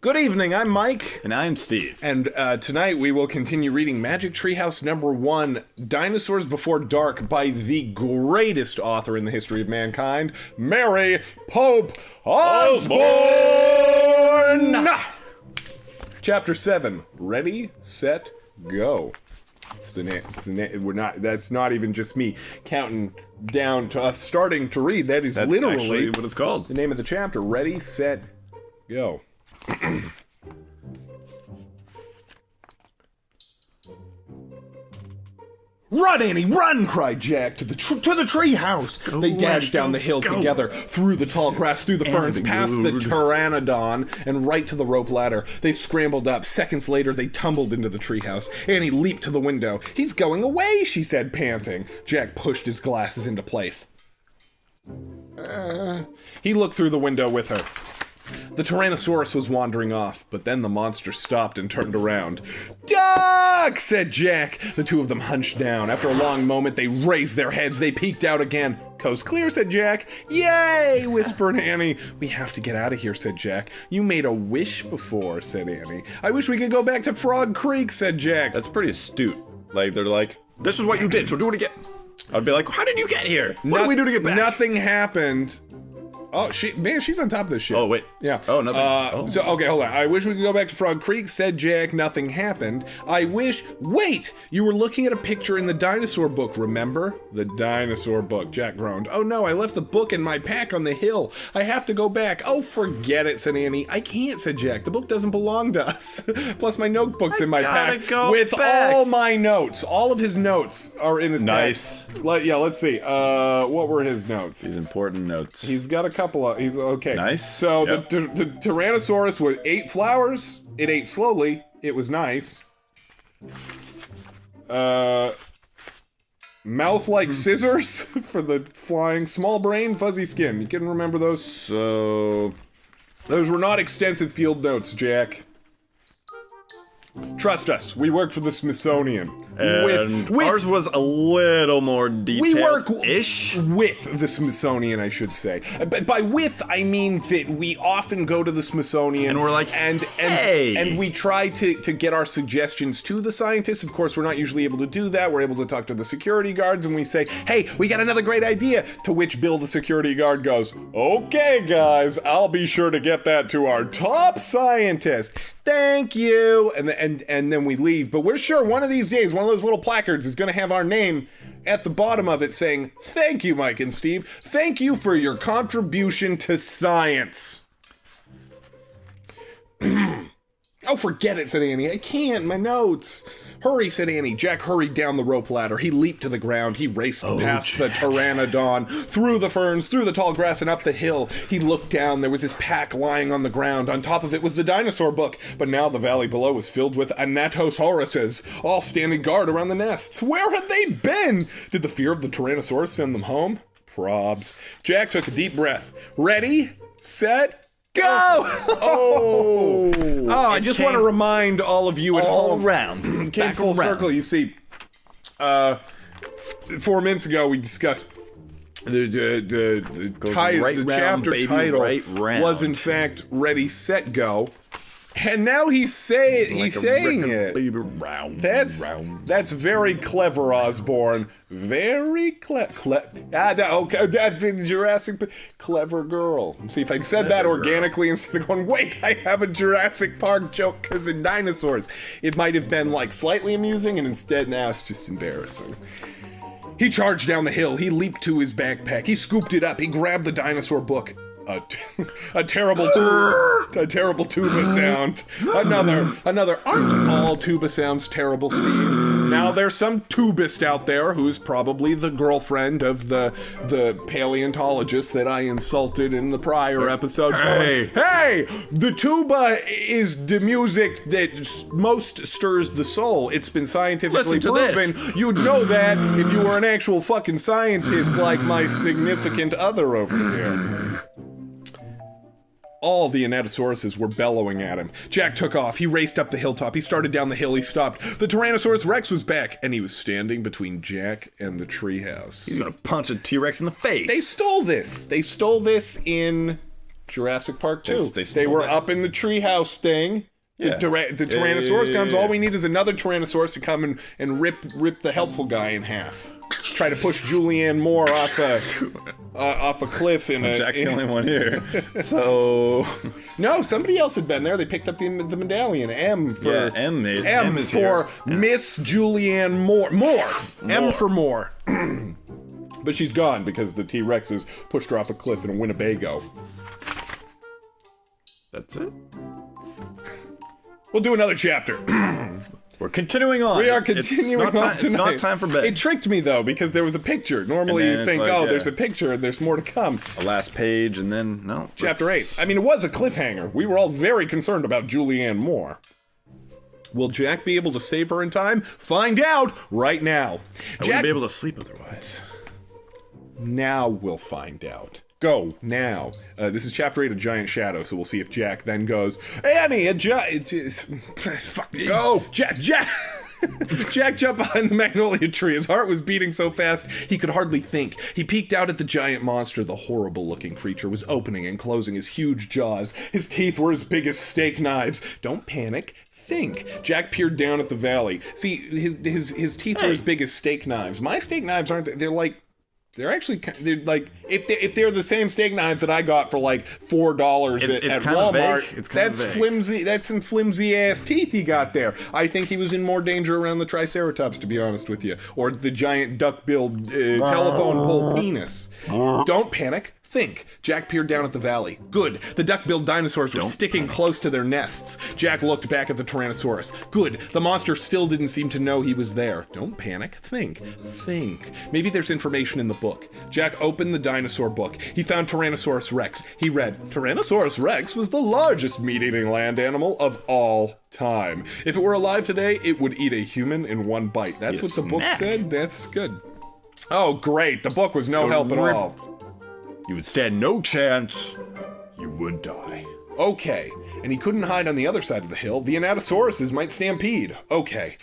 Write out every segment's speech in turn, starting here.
Good evening, I'm Mike. And I'm Steve. And tonight we will continue reading Magic Treehouse number 1, Dinosaurs Before Dark, by the greatest author in the history of mankind, Mary Pope Osborne! Chapter 7, Ready, Set, Go. It's the name. That's not even just me counting down to us starting to read. That's literally actually what it's called. The name of the chapter, Ready, Set, Go. Run, Annie, run! Cried Jack to the treehouse. They dashed down the hill together, through the tall grass, through the ferns, past the pteranodon, and right to the rope ladder. They scrambled up. Seconds later, they tumbled into the treehouse. Annie leaped to the window. He's going away, she said, panting. Jack pushed his glasses into place. He looked through the window with her. The Tyrannosaurus was wandering off, but then the monster stopped and turned around. "Duck!" said Jack. The two of them hunched down. After a long moment, they raised their heads. They peeked out again. "Coast clear," said Jack. "Yay!" whispered Annie. "We have to get out of here," said Jack. "You made a wish before," said Annie. "I wish we could go back to Frog Creek," said Jack. That's pretty astute. Like, they're like, this is what you did, so do it again. I'd be like, how did you get here? What do we do to get back? Nothing happened. Oh, she's on top of this shit. Oh, wait. Yeah. Oh, nothing. So, okay, hold on. "I wish we could go back to Frog Creek," said Jack. "Nothing happened. I wish..." "Wait! You were looking at a picture in the dinosaur book, remember?" "The dinosaur book," Jack groaned. "Oh, no, I left the book in my pack on the hill. I have to go back." "Oh, forget it," said Annie. "I can't," said Jack. "The book doesn't belong to us." "Plus, my notebook's in my pack with all my notes." All of his notes are in his pack. Nice. Let's see. What were his notes? These important notes. He's got a couple of... He's okay. Nice. So Yep. the Tyrannosaurus ate flowers. It ate slowly. It was nice. Mouth like scissors for the flying. Small brain, fuzzy skin. You can remember those? So... Those were not extensive field notes, Jack. Trust us, we worked for the Smithsonian. And ours was a little more detailed. We work ish with the Smithsonian, I should say. But by with, I mean that we often go to the Smithsonian and we're like, hey! and we try to get our suggestions to the scientists. Of course, we're not usually able to do that. We're able to talk to the security guards, and we say, "Hey, we got another great idea." To which Bill, the security guard, goes, "Okay, guys, I'll be sure to get that to our top scientist. Thank you." And then we leave. But we're sure one of these days, one of those little placards is going to have our name at the bottom of it saying, "Thank you, Mike and Steve. Thank you for your contribution to science." "Oh, forget it," said Annie. "I can't, my notes." "Hurry," said Annie. Jack hurried down the rope ladder. He leaped to the ground. He raced past the pteranodon, through the ferns, through the tall grass, and up the hill. He looked down. There was his pack lying on the ground. On top of it was the dinosaur book. But now the valley below was filled with Anatosauruses, all standing guard around the nests. Where had they been? Did the fear of the Tyrannosaurus send them home? Probs. Jack took a deep breath. Ready, set, go! Oh, I just want to remind all of you at home. All around. Came full circle, you see. 4 minutes ago, we discussed the chapter title was in fact Ready, Set, Go. And now he's saying it. That's very clever, Osborne. Very clever. Jurassic clever girl. See if I said that organically instead of going, wait, I have a Jurassic Park joke because in dinosaurs. It might have been like slightly amusing, and instead now it's just embarrassing. He charged down the hill. He leaped to his backpack. He scooped it up. He grabbed the dinosaur book. A terrible tuba sound. Another. Aren't all tuba sounds terrible, Steve? Now there's some tubist out there who's probably the girlfriend of the paleontologist that I insulted in the prior episode. Hey! The tuba is the music that most stirs the soul. It's been scientifically proven. You'd know that if you were an actual fucking scientist like my significant other over here. All the Anatosauruses were bellowing at him. Jack took off. He raced up the hilltop. He started down the hill. He stopped. The Tyrannosaurus Rex was back, and he was standing between Jack and the treehouse. He's gonna punch a T-Rex in the face. They stole this. They stole this in Jurassic Park 2. They were stole up in the treehouse thing. Yeah. The Tyrannosaurus comes. Yeah. All we need is another Tyrannosaurus to come and rip the helpful guy in half. Try to push Julianne Moore off a cliff in a. Jack's the only one here. So No, somebody else had been there. They picked up the medallion. M for M is for here. Miss Julianne Moore. M for Moore. But she's gone because the T-Rexes pushed her off a cliff in Winnebago. That's it. We'll do another chapter. We're continuing on. We are continuing on tonight. It's not time for bed. It tricked me, though, because there was a picture. Normally And you then think, it's like, there's a picture and there's more to come. A last page, and then, no. Chapter 8. I mean, it was a cliffhanger. We were all very concerned about Julianne Moore. Will Jack be able to save her in time? Find out right now. I wouldn't be able to sleep otherwise. Now we'll find out. Go, now. This is Chapter 8, A Giant Shadow, so we'll see if Jack then goes, Annie, a giant... Fuck, go! Jack! Jack jumped behind the magnolia tree. His heart was beating so fast he could hardly think. He peeked out at the giant monster. The horrible-looking creature was opening and closing his huge jaws. His teeth were as big as steak knives. Don't panic. Think. Jack peered down at the valley. See, his teeth were as big as steak knives. My steak knives aren't... They're actually, if they're the same steak knives that I got for like $4 at Walmart, that's flimsy. That's some flimsy ass teeth he got there. I think he was in more danger around the Triceratops, to be honest with you, or the giant duck-billed telephone pole penis. Don't panic. Think. Jack peered down at the valley. Good. The duck-billed dinosaurs were sticking close to their nests. Jack looked back at the Tyrannosaurus. Good. The monster still didn't seem to know he was there. Don't panic. Think. Think. Maybe there's information in the book. Jack opened the dinosaur book. He found Tyrannosaurus Rex. He read, Tyrannosaurus Rex was the largest meat-eating land animal of all time. If it were alive today, it would eat a human in one bite. That's what the book said? That's good. Oh, great. The book was no help at all. You would stand no chance. You would die. Okay, and he couldn't hide on the other side of the hill. The Anatosauruses might stampede. Okay.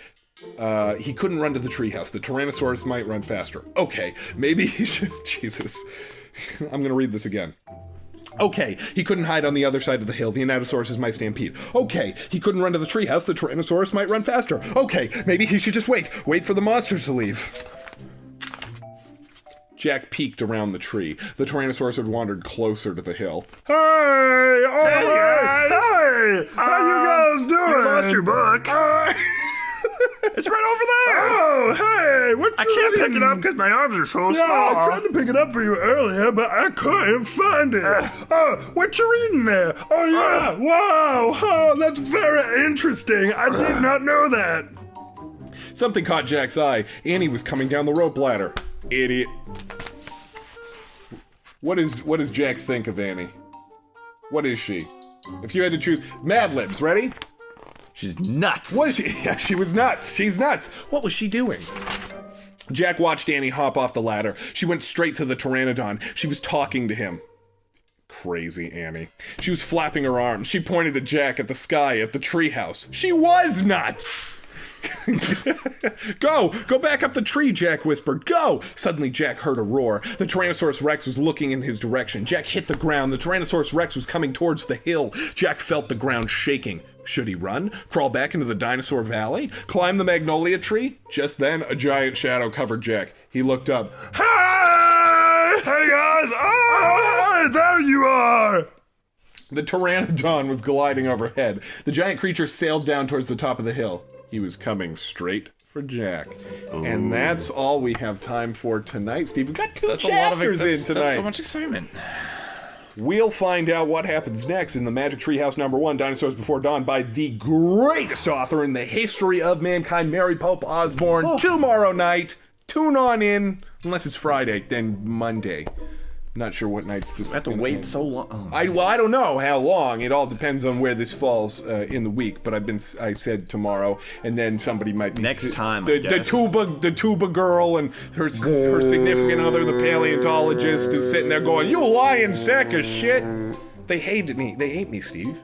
He couldn't run to the treehouse. The Tyrannosaurus might run faster. Okay, maybe he should... Jesus. I'm gonna read this again. Okay, he couldn't hide on the other side of the hill. The Anatosauruses might stampede. Okay, he couldn't run to the treehouse. The Tyrannosaurus might run faster. Okay, maybe he should just wait. Wait for the monsters to leave. Jack peeked around the tree. The Tyrannosaurus had wandered closer to the hill. Hey! Guys! Hey! How you guys doing? You lost your book. It's right over there. Oh, hey! I can't pick it up because my arms are so small. I tried to pick it up for you earlier, but I couldn't find it. What you reading there? Oh, yeah. Wow. Oh, that's very interesting. I did not know that. Something caught Jack's eye. Annie was coming down the rope ladder. Idiot. What does Jack think of Annie? What is she? If you had to choose... Mad Libs, ready? She's nuts. What is she? Yeah, she was nuts. She's nuts. What was she doing? Jack watched Annie hop off the ladder. She went straight to the Pteranodon. She was talking to him. Crazy Annie. She was flapping her arms. She pointed at Jack, at the sky, at the treehouse. She was nuts! Go back up the tree, Jack whispered. Go! Suddenly Jack heard a roar. The Tyrannosaurus Rex was looking in his direction. Jack hit the ground. The Tyrannosaurus Rex was coming towards the hill. Jack felt the ground shaking. Should he run? Crawl back into the dinosaur valley? Climb the magnolia tree? Just then, a giant shadow covered Jack. He looked up. Hey! Hey, guys! Oh, hey, there you are! The Pteranodon was gliding overhead. The giant creature sailed down towards the top of the hill. He was coming straight for Jack. Ooh. And that's all we have time for tonight, Steve. We've got two chapters in tonight. That's so much excitement. We'll find out what happens next in the Magic Treehouse #1, Dinosaurs Before Dawn, by the greatest author in the history of mankind, Mary Pope Osborne, tomorrow night. Tune on in, unless it's Friday, then Monday. Not sure what nights this is. I have to wait so long. I don't know how long. It all depends on where this falls in the week. But I said tomorrow, and then somebody might be next time. The tuba girl and her significant other, the paleontologist, is sitting there going, "You lying sack of shit." They hated me. They hate me, Steve.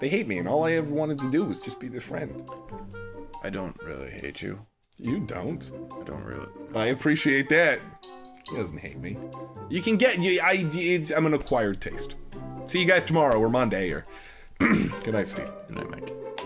They hate me, and all I ever wanted to do was just be their friend. I don't really hate you. You don't. I don't really. I appreciate that. He doesn't hate me. You can get... I'm an acquired taste. See you guys tomorrow or Monday or. Good night, Steve. Good night, Mike.